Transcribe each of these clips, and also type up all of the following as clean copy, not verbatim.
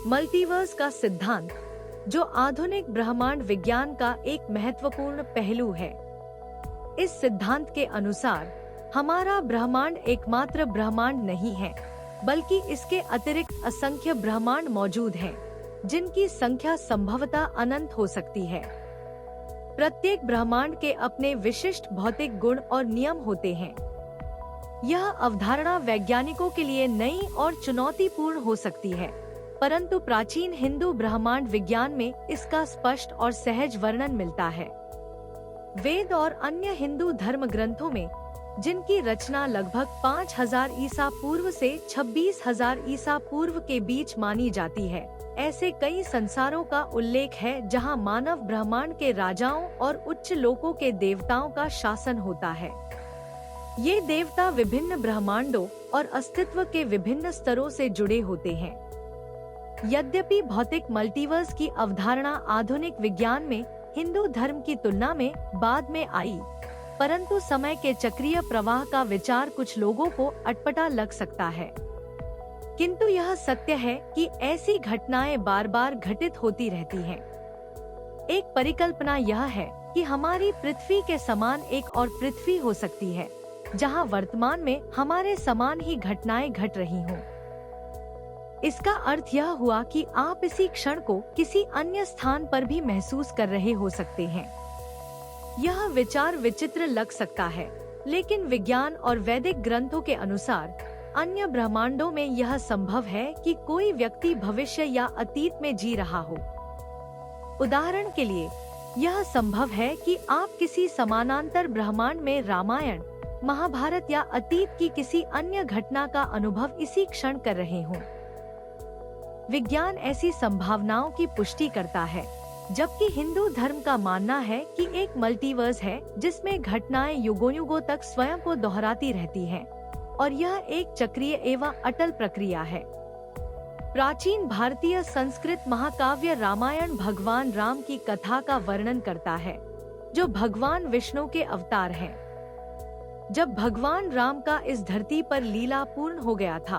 Multiverse का सिद्धांत, जो आधुनिक ब्रह्मांड विज्ञान का एक महत्वपूर्ण पहलू है। इस सिद्धांत के अनुसार हमारा ब्रह्मांड एकमात्र ब्रह्मांड नहीं है, बल्कि इसके अतिरिक्त असंख्य ब्रह्मांड मौजूद हैं, जिनकी संख्या संभवतः अनंत हो सकती है। प्रत्येक ब्रह्मांड के अपने विशिष्ट भौतिक गुण और नियम होते हैं। यह अवधारणा वैज्ञानिकों के लिए नई और चुनौतीपूर्ण हो सकती है, परंतु प्राचीन हिंदू ब्रह्मांड विज्ञान में इसका स्पष्ट और सहज वर्णन मिलता है। वेद और अन्य हिंदू धर्म ग्रंथों में, जिनकी रचना लगभग 5000 ईसा पूर्व से 26,000 ईसा पूर्व के बीच मानी जाती है, ऐसे कई संसारों का उल्लेख है जहां मानव ब्रह्मांड के राजाओं और उच्च लोकों के देवताओं का शासन होता है। ये देवता विभिन्न ब्रह्मांडों और अस्तित्व के विभिन्न स्तरों से जुड़े होते हैं। यद्यपि भौतिक मल्टीवर्स की अवधारणा आधुनिक विज्ञान में हिंदू धर्म की तुलना में बाद में आई, परंतु समय के चक्रीय प्रवाह का विचार कुछ लोगों को अटपटा लग सकता है। किंतु यह सत्य है कि ऐसी घटनाएं बार बार घटित होती रहती हैं। एक परिकल्पना यह है कि हमारी पृथ्वी के समान एक और पृथ्वी हो सकती है, जहां वर्तमान में हमारे समान ही घटनाएं घट रही हों। इसका अर्थ यह हुआ कि आप इसी क्षण को किसी अन्य स्थान पर भी महसूस कर रहे हो सकते हैं। यह विचार विचित्र लग सकता है, लेकिन विज्ञान और वैदिक ग्रंथों के अनुसार अन्य ब्रह्मांडों में यह संभव है कि कोई व्यक्ति भविष्य या अतीत में जी रहा हो। उदाहरण के लिए, यह संभव है कि आप किसी समानांतर ब्रह्मांड में रामायण, महाभारत या अतीत की किसी अन्य घटना का अनुभव इसी क्षण कर रहे हों। विज्ञान ऐसी संभावनाओं की पुष्टि करता है, जबकि हिंदू धर्म का मानना है कि एक मल्टीवर्स है जिसमें घटनाएं युगों-युगों तक स्वयं को दोहराती रहती हैं, और यह एक चक्रीय एवं अटल प्रक्रिया है। प्राचीन भारतीय संस्कृत महाकाव्य रामायण भगवान राम की कथा का वर्णन करता है, जो भगवान विष्णु के अवतार हैं। जब भगवान राम का इस धरती पर लीला पूर्ण हो गया था,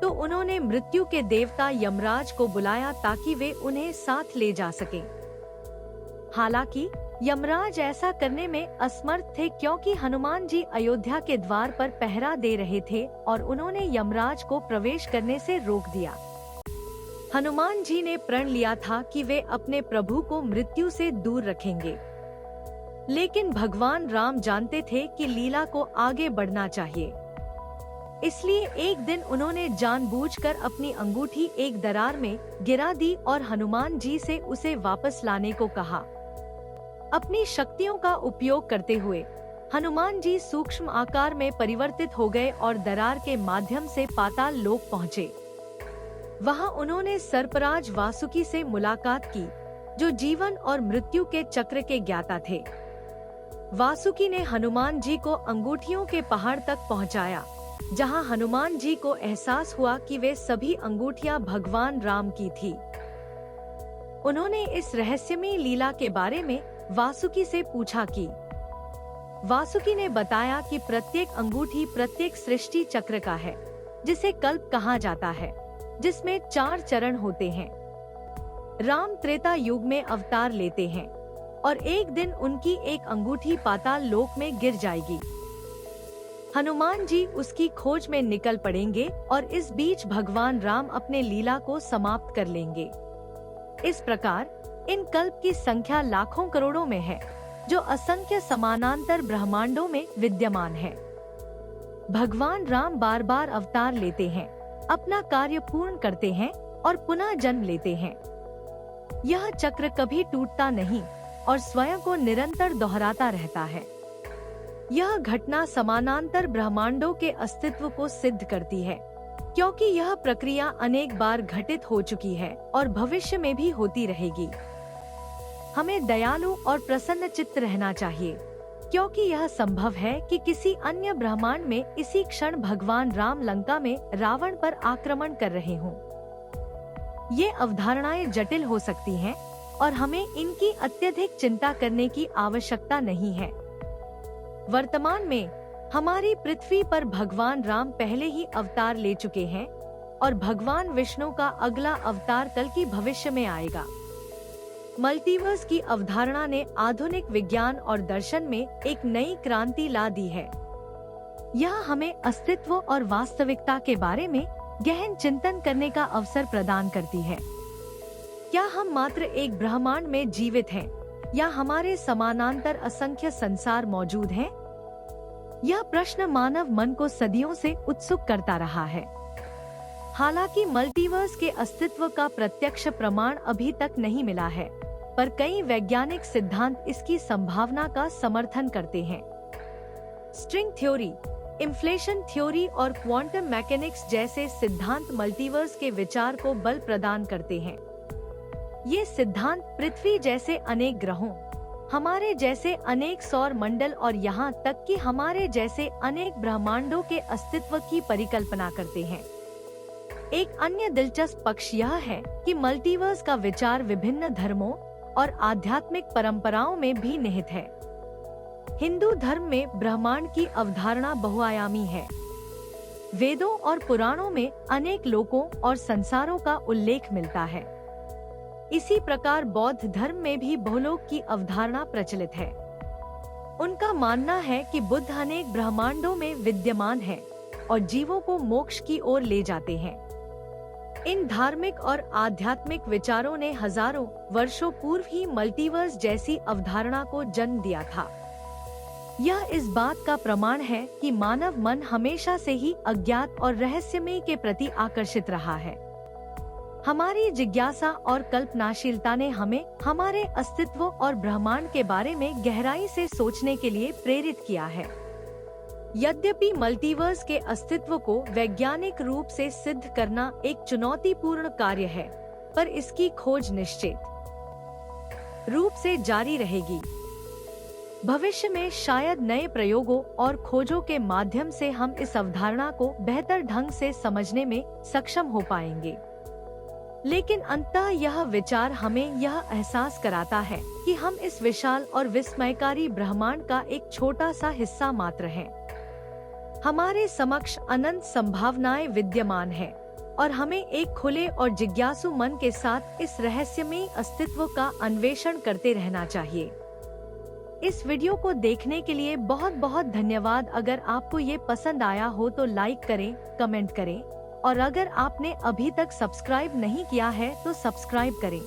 तो उन्होंने मृत्यु के देवता यमराज को बुलाया ताकि वे उन्हें साथ ले जा सकें। हालांकि यमराज ऐसा करने में असमर्थ थे, क्योंकि हनुमान जी अयोध्या के द्वार पर पहरा दे रहे थे और उन्होंने यमराज को प्रवेश करने से रोक दिया। हनुमान जी ने प्रण लिया था कि वे अपने प्रभु को मृत्यु से दूर रखेंगे, लेकिन भगवान राम जानते थे कि लीला को आगे बढ़ना चाहिए। इसलिए एक दिन उन्होंने जानबूझकर अपनी अंगूठी एक दरार में गिरा दी और हनुमान जी से उसे वापस लाने को कहा। अपनी शक्तियों का उपयोग करते हुए हनुमान जी सूक्ष्म आकार में परिवर्तित हो गए और दरार के माध्यम से पाताल लोक पहुँचे। वहां उन्होंने सर्पराज वासुकी से मुलाकात की, जो जीवन और मृत्यु के चक्र के ज्ञाता थे। वासुकी ने हनुमान जी को अंगूठियों के पहाड़ तक पहुंचाया, जहां हनुमान जी को एहसास हुआ कि वे सभी अंगूठियां भगवान राम की थी। उन्होंने इस रहस्यमयी लीला के बारे में वासुकी से पूछा कि वासुकी ने बताया कि प्रत्येक अंगूठी प्रत्येक सृष्टि चक्र का है, जिसे कल्प कहा जाता है, जिसमें 4 चरण होते हैं। राम त्रेता युग में अवतार लेते हैं और एक दिन उनकी एक अंगूठी पाताल लोक में गिर जाएगी। हनुमान जी उसकी खोज में निकल पड़ेंगे और इस बीच भगवान राम अपने लीला को समाप्त कर लेंगे। इस प्रकार इन कल्प की संख्या लाखों करोड़ों में है, जो असंख्य समानांतर ब्रह्मांडों में विद्यमान है। भगवान राम बार बार अवतार लेते हैं, अपना कार्य पूर्ण करते हैं और पुनः जन्म लेते हैं। यह चक्र कभी टूटता नहीं और स्वयं को निरंतर दोहराता रहता है। यह घटना समानांतर ब्रह्मांडों के अस्तित्व को सिद्ध करती है, क्योंकि यह प्रक्रिया अनेक बार घटित हो चुकी है और भविष्य में भी होती रहेगी। हमें दयालु और प्रसन्न चित्त रहना चाहिए, क्योंकि यह संभव है कि किसी अन्य ब्रह्मांड में इसी क्षण भगवान राम लंका में रावण पर आक्रमण कर रहे हों। ये अवधारणाएं जटिल हो सकती हैं और हमें इनकी अत्यधिक चिंता करने की आवश्यकता नहीं है। वर्तमान में हमारी पृथ्वी पर भगवान राम पहले ही अवतार ले चुके हैं और भगवान विष्णु का अगला अवतार कल की भविष्य में आएगा। मल्टीवर्स की अवधारणा ने आधुनिक विज्ञान और दर्शन में एक नई क्रांति ला दी है। यह हमें अस्तित्व और वास्तविकता के बारे में गहन चिंतन करने का अवसर प्रदान करती है। क्या हम मात्र एक ब्रह्मांड में जीवित हैं, या हमारे समानांतर असंख्य संसार मौजूद हैं? यह प्रश्न मानव मन को सदियों से उत्सुक करता रहा है। हालांकि मल्टीवर्स के अस्तित्व का प्रत्यक्ष प्रमाण अभी तक नहीं मिला है, पर कई वैज्ञानिक सिद्धांत इसकी संभावना का समर्थन करते हैं। स्ट्रिंग थ्योरी, इन्फ्लेशन थ्योरी और क्वांटम मैकेनिक्स जैसे सिद्धांत मल्टीवर्स के विचार को बल प्रदान करते हैं। ये सिद्धांत पृथ्वी जैसे अनेक ग्रहों, हमारे जैसे अनेक सौर मंडल और यहाँ तक कि हमारे जैसे अनेक ब्रह्मांडों के अस्तित्व की परिकल्पना करते हैं। एक अन्य दिलचस्प पक्ष यह है कि मल्टीवर्स का विचार विभिन्न धर्मों और आध्यात्मिक परंपराओं में भी निहित है। हिंदू धर्म में ब्रह्मांड की अवधारणा बहुआयामी है। वेदों और पुराणों में अनेक लोकों और संसारों का उल्लेख मिलता है। इसी प्रकार बौद्ध धर्म में भी बहुलोक की अवधारणा प्रचलित है। उनका मानना है कि बुद्ध अनेक ब्रह्मांडों में विद्यमान है और जीवों को मोक्ष की ओर ले जाते हैं। इन धार्मिक और आध्यात्मिक विचारों ने हजारों वर्षों पूर्व ही मल्टीवर्स जैसी अवधारणा को जन्म दिया था। यह इस बात का प्रमाण है कि मानव मन हमेशा से ही अज्ञात और रहस्यमय के प्रति आकर्षित रहा है। हमारी जिज्ञासा और कल्पनाशीलता ने हमें हमारे अस्तित्व और ब्रह्मांड के बारे में गहराई से सोचने के लिए प्रेरित किया है। यद्यपि मल्टीवर्स के अस्तित्व को वैज्ञानिक रूप से सिद्ध करना एक चुनौतीपूर्ण कार्य है, पर इसकी खोज निश्चित रूप से जारी रहेगी। भविष्य में शायद नए प्रयोगों और खोजों के माध्यम से हम इस अवधारणा को बेहतर ढंग से समझने में सक्षम हो पाएंगे। लेकिन अंततः यह विचार हमें यह एहसास कराता है कि हम इस विशाल और विस्मयकारी ब्रह्मांड का एक छोटा सा हिस्सा मात्र हैं। हमारे समक्ष अनंत संभावनाएं विद्यमान हैं और हमें एक खुले और जिज्ञासु मन के साथ इस रहस्यमयी अस्तित्व का अन्वेषण करते रहना चाहिए। इस वीडियो को देखने के लिए बहुत बहुत धन्यवाद। अगर आपको ये पसंद आया हो तो लाइक करें, कमेंट करें और अगर आपने अभी तक सब्सक्राइब नहीं किया है तो सब्सक्राइब करें।